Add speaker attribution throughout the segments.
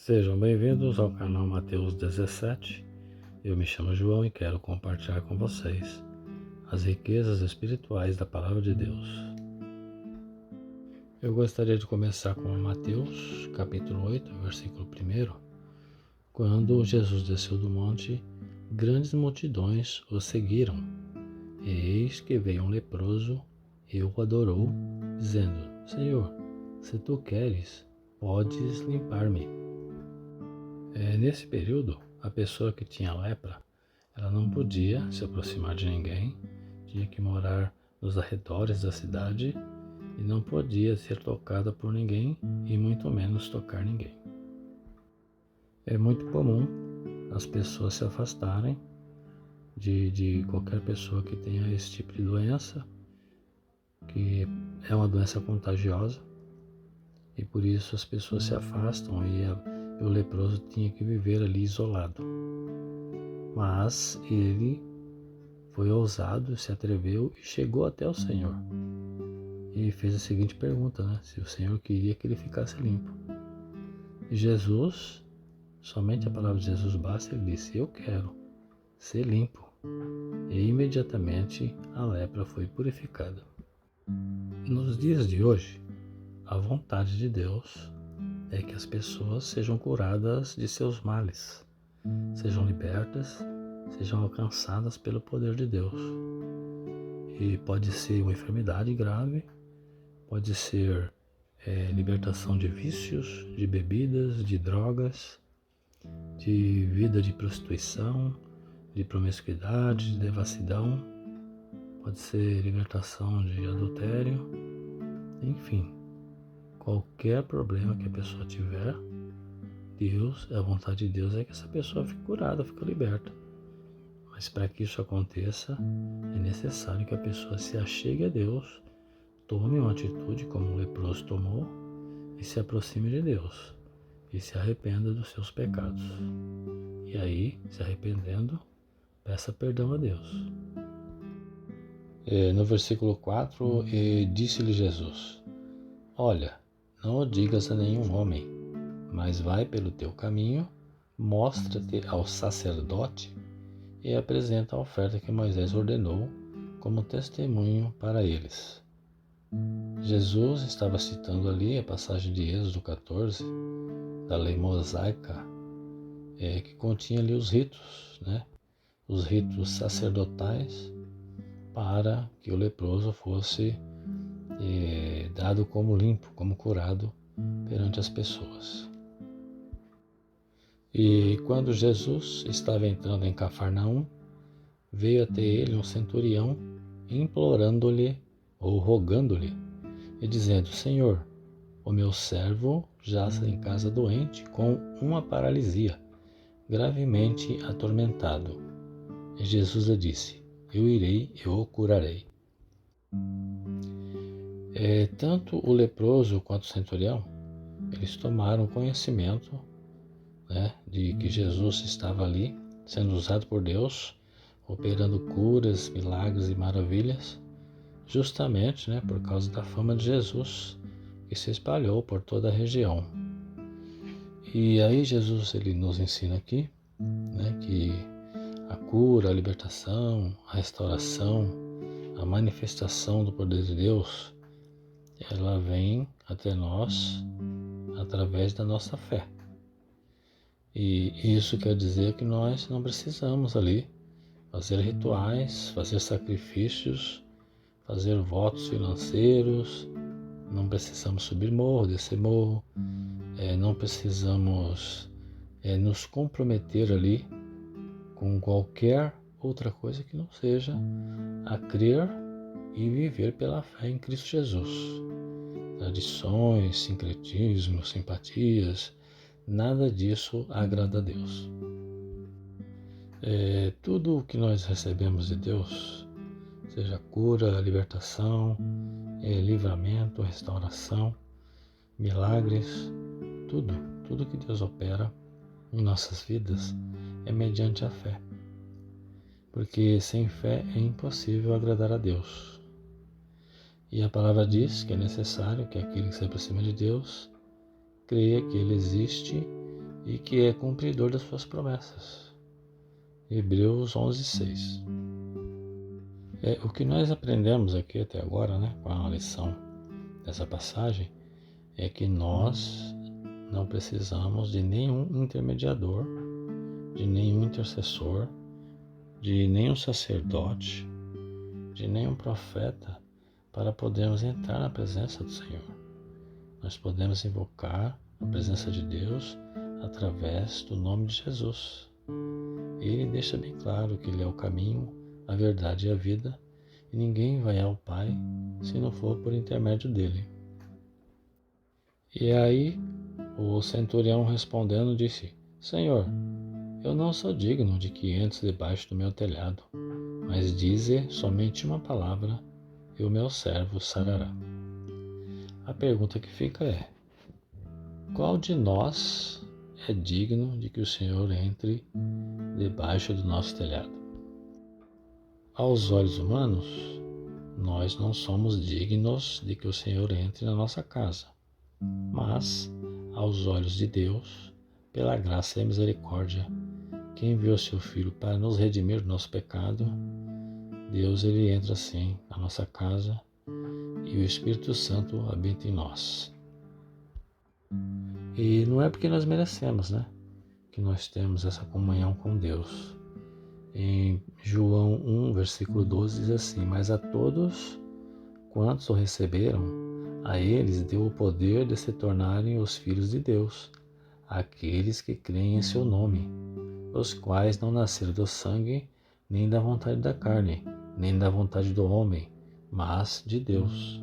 Speaker 1: Sejam bem-vindos ao canal Mateus 17. Eu me chamo João e quero compartilhar com vocês as riquezas espirituais da Palavra de Deus. Eu gostaria de começar com Mateus, capítulo 8, versículo 1. Quando Jesus desceu do monte, grandes multidões o seguiram. E eis que veio um leproso e o adorou, dizendo: Senhor, se tu queres, podes limpar-me. Nesse período, a pessoa que tinha lepra, ela não podia se aproximar de ninguém, tinha que morar nos arredores da cidade e não podia ser tocada por ninguém e muito menos tocar ninguém. É muito comum as pessoas se afastarem de qualquer pessoa que tenha esse tipo de doença, que é uma doença contagiosa, e por isso as pessoas se afastam e o leproso tinha que viver ali isolado. Mas ele foi ousado, se atreveu e chegou até o Senhor. E fez a seguinte pergunta, se o Senhor queria que ele ficasse limpo. E Jesus, somente a palavra de Jesus basta, ele disse: eu quero ser limpo. E imediatamente a lepra foi purificada. Nos dias de hoje, a vontade de Deus é que as pessoas sejam curadas de seus males, sejam libertas, sejam alcançadas pelo poder de Deus. E pode ser uma enfermidade grave, pode ser libertação de vícios, de bebidas, de drogas, de vida de prostituição, de promiscuidade, de devassidão, pode ser libertação de adultério, enfim. Qualquer problema que a pessoa tiver, a vontade de Deus é que essa pessoa fique curada, fique liberta. Mas para que isso aconteça, é necessário que a pessoa se achegue a Deus, tome uma atitude como o leproso tomou e se aproxime de Deus e se arrependa dos seus pecados. E aí, se arrependendo, peça perdão a Deus. No versículo 4, disse-lhe Jesus: olha, não o digas a nenhum homem, mas vai pelo teu caminho, mostra-te ao sacerdote e apresenta a oferta que Moisés ordenou como testemunho para eles. Jesus estava citando ali a passagem de Êxodo 14, da lei mosaica, que continha ali os ritos, os ritos sacerdotais para que o leproso fosse dado como limpo, como curado perante as pessoas. E quando Jesus estava entrando em Cafarnaum, veio até ele um centurião, implorando-lhe ou rogando-lhe, e dizendo: Senhor, o meu servo jaz em casa doente com uma paralisia, gravemente atormentado. E Jesus lhe disse: eu irei e o curarei. Tanto o leproso quanto o centurião, eles tomaram conhecimento de que Jesus estava ali, sendo usado por Deus, operando curas, milagres e maravilhas, justamente por causa da fama de Jesus, que se espalhou por toda a região. E aí Jesus ele nos ensina aqui que a cura, a libertação, a restauração, a manifestação do poder de Deus, ela vem até nós através da nossa fé. E isso quer dizer que nós não precisamos ali fazer rituais, fazer sacrifícios, fazer votos financeiros, não precisamos subir morro, descer morro, não precisamos nos comprometer ali com qualquer outra coisa que não seja a crer e viver pela fé em Cristo Jesus. Tradições, sincretismos, simpatias, nada disso agrada a Deus. Tudo o que nós recebemos de Deus, seja cura, libertação, livramento, restauração, milagres, tudo que Deus opera em nossas vidas é mediante a fé. Porque sem fé é impossível agradar a Deus. E a palavra diz que é necessário que aquele que se aproxima de Deus creia que Ele existe e que é cumpridor das suas promessas. Hebreus 11:6. O que nós aprendemos aqui até agora, com a lição dessa passagem, é que nós não precisamos de nenhum intermediador, de nenhum intercessor, de nenhum sacerdote, de nenhum profeta para podermos entrar na presença do Senhor. Nós podemos invocar a presença de Deus através do nome de Jesus. Ele deixa bem claro que Ele é o caminho, a verdade e a vida, e ninguém vai ao Pai se não for por intermédio dele. E aí o centurião respondendo disse: Senhor, eu não sou digno de que entres debaixo do meu telhado, mas dize somente uma palavra e o meu servo sarará. A pergunta que fica é: qual de nós é digno de que o Senhor entre debaixo do nosso telhado? Aos olhos humanos, nós não somos dignos de que o Senhor entre na nossa casa, mas, aos olhos de Deus, pela graça e misericórdia, que enviou seu Filho para nos redimir do nosso pecado, Deus ele entra assim na nossa casa e o Espírito Santo habita em nós. E não é porque nós merecemos, que nós temos essa comunhão com Deus. Em João 1, versículo 12 diz assim: Mas a todos quantos o receberam, a eles deu o poder de se tornarem os filhos de Deus, aqueles que creem em seu nome, os quais não nasceram do sangue, nem da vontade da carne, nem da vontade do homem, mas de Deus.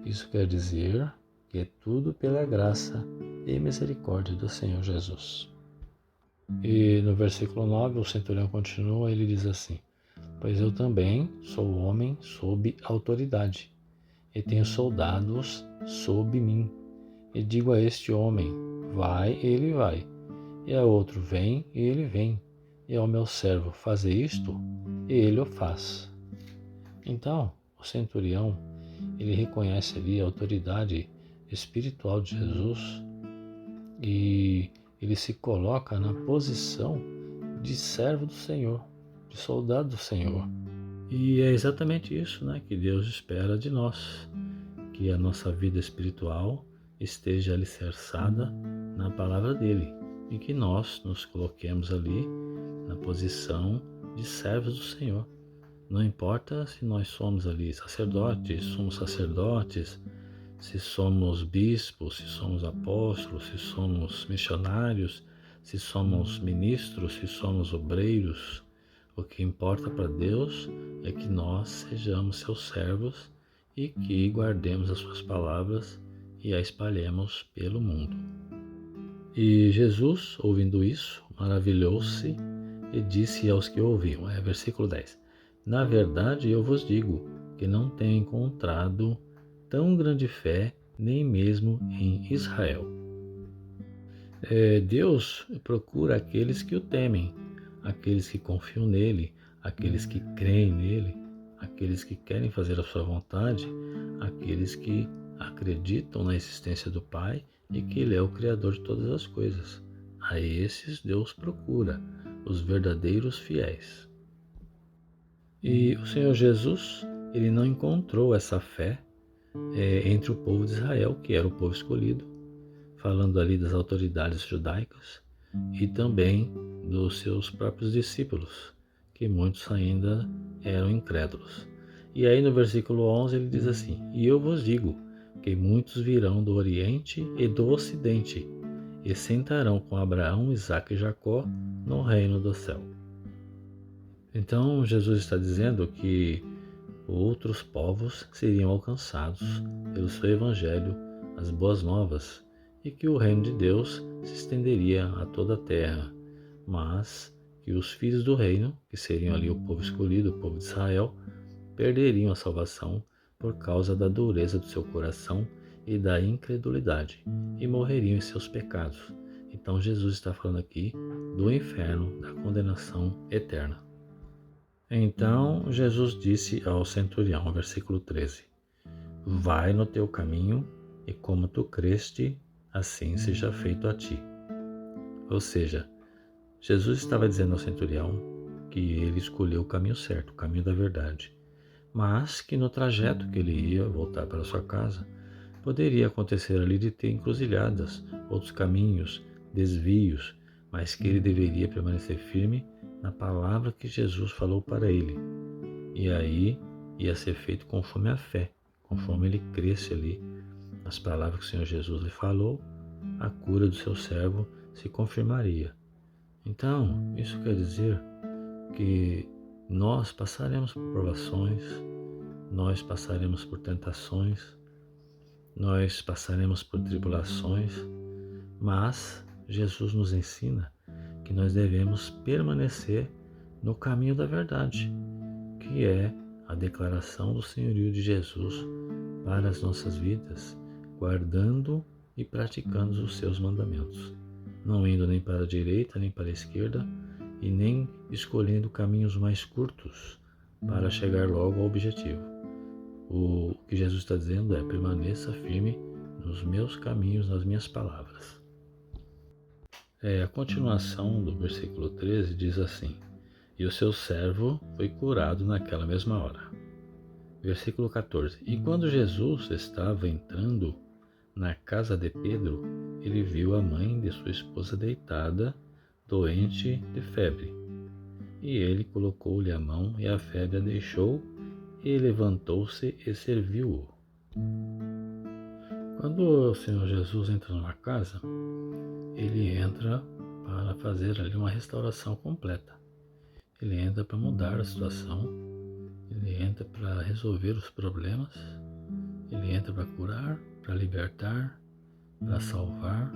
Speaker 1: Isso quer dizer que é tudo pela graça e misericórdia do Senhor Jesus. E no versículo 9, o centurião continua, ele diz assim: Pois eu também sou homem sob autoridade, e tenho soldados sob mim. E digo a este homem: vai, ele vai. E a outro: vem, e ele vem. E ao meu servo: faze isto, e ele o faz. Então, o centurião, ele reconhece ali a autoridade espiritual de Jesus e ele se coloca na posição de servo do Senhor, de soldado do Senhor. E é exatamente isso, que Deus espera de nós, que a nossa vida espiritual esteja alicerçada na palavra dele e que nós nos coloquemos ali na posição de servos do Senhor. Não importa se nós somos ali sacerdotes, se somos bispos, se somos apóstolos, se somos missionários, se somos ministros, se somos obreiros. O que importa para Deus é que nós sejamos seus servos e que guardemos as suas palavras e a espalhemos pelo mundo. E Jesus, ouvindo isso, maravilhou-se e disse aos que ouviam, versículo 10, Na verdade eu vos digo que não tenho encontrado tão grande fé nem mesmo em Israel. Deus procura aqueles que o temem, aqueles que confiam nele, aqueles que creem nele, aqueles que querem fazer a sua vontade, aqueles que acreditam na existência do Pai e que Ele é o Criador de todas as coisas. A esses Deus procura, os verdadeiros fiéis. E o Senhor Jesus, ele não encontrou essa fé entre o povo de Israel, que era o povo escolhido, falando ali das autoridades judaicas e também dos seus próprios discípulos, que muitos ainda eram incrédulos. E aí no versículo 11 ele diz assim: E eu vos digo que muitos virão do Oriente e do Ocidente e sentarão com Abraão, Isaque e Jacó no reino do céu. Então Jesus está dizendo que outros povos seriam alcançados pelo seu evangelho, as boas novas, e que o reino de Deus se estenderia a toda a terra, mas que os filhos do reino, que seriam ali o povo escolhido, o povo de Israel, perderiam a salvação por causa da dureza do seu coração e da incredulidade, e morreriam em seus pecados. Então Jesus está falando aqui do inferno, da condenação eterna. Então Jesus disse ao centurião, versículo 13, Vai no teu caminho, e como tu creste, assim seja feito a ti. Ou seja, Jesus estava dizendo ao centurião que ele escolheu o caminho certo, o caminho da verdade, mas que no trajeto que ele ia voltar para sua casa, poderia acontecer ali de ter encruzilhadas, outros caminhos, desvios, mas que ele deveria permanecer firme na palavra que Jesus falou para ele. E aí ia ser feito conforme a fé, conforme ele cresce ali nas palavras que o Senhor Jesus lhe falou, a cura do seu servo se confirmaria. Então, isso quer dizer que nós passaremos por provações, nós passaremos por tentações, nós passaremos por tribulações, mas Jesus nos ensina que nós devemos permanecer no caminho da verdade, que é a declaração do senhorio de Jesus para as nossas vidas, guardando e praticando os seus mandamentos, não indo nem para a direita nem para a esquerda e nem escolhendo caminhos mais curtos para chegar logo ao objetivo. O que Jesus está dizendo é: permaneça firme nos meus caminhos, nas minhas palavras. A continuação do versículo 13 diz assim: e o seu servo foi curado naquela mesma hora. Versículo 14. E quando Jesus estava entrando na casa de Pedro, ele viu a mãe de sua esposa deitada, doente de febre. E ele colocou-lhe a mão e a febre a deixou, e levantou-se e serviu-o. Quando o Senhor Jesus entra numa casa, ele entra para fazer ali uma restauração completa. Ele entra para mudar a situação, ele entra para resolver os problemas, ele entra para curar, para libertar, para salvar,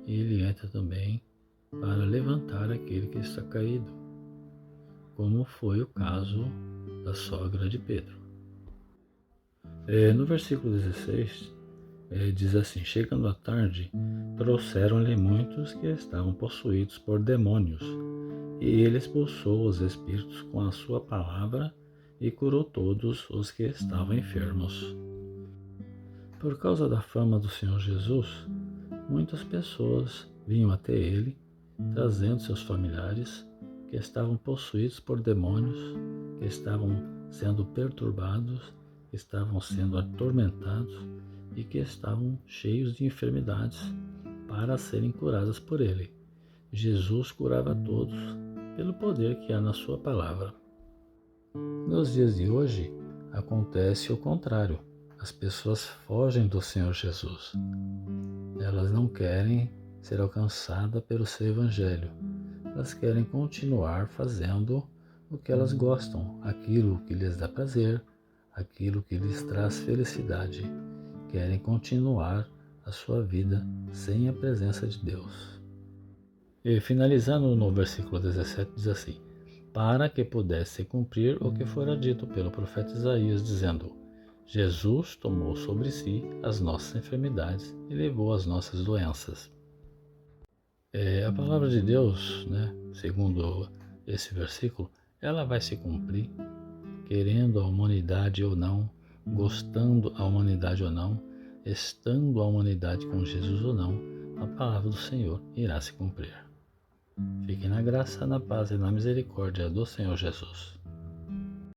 Speaker 1: e ele entra também para levantar aquele que está caído, como foi o caso da sogra de Pedro. No versículo 16, diz assim: chegando à tarde, trouxeram-lhe muitos que estavam possuídos por demônios, e ele expulsou os espíritos com a sua palavra e curou todos os que estavam enfermos. Por causa da fama do Senhor Jesus, muitas pessoas vinham até ele, trazendo seus familiares que estavam possuídos por demônios, que estavam sendo perturbados, que estavam sendo atormentados e que estavam cheios de enfermidades para serem curadas por ele. Jesus curava todos pelo poder que há na sua palavra. Nos dias de hoje, acontece o contrário. As pessoas fogem do Senhor Jesus. Elas não querem ser alcançadas pelo seu evangelho. Elas querem continuar fazendo o que elas gostam, aquilo que lhes dá prazer, aquilo que lhes traz felicidade. Querem continuar a sua vida sem a presença de Deus. E finalizando no versículo 17, diz assim: para que pudesse cumprir o que fora dito pelo profeta Isaías, dizendo: Jesus tomou sobre si as nossas enfermidades e levou as nossas doenças. A palavra de Deus, segundo esse versículo, ela vai se cumprir, querendo a humanidade ou não, gostando a humanidade ou não, estando a humanidade com Jesus ou não, a palavra do Senhor irá se cumprir. Fiquem na graça, na paz e na misericórdia do Senhor Jesus.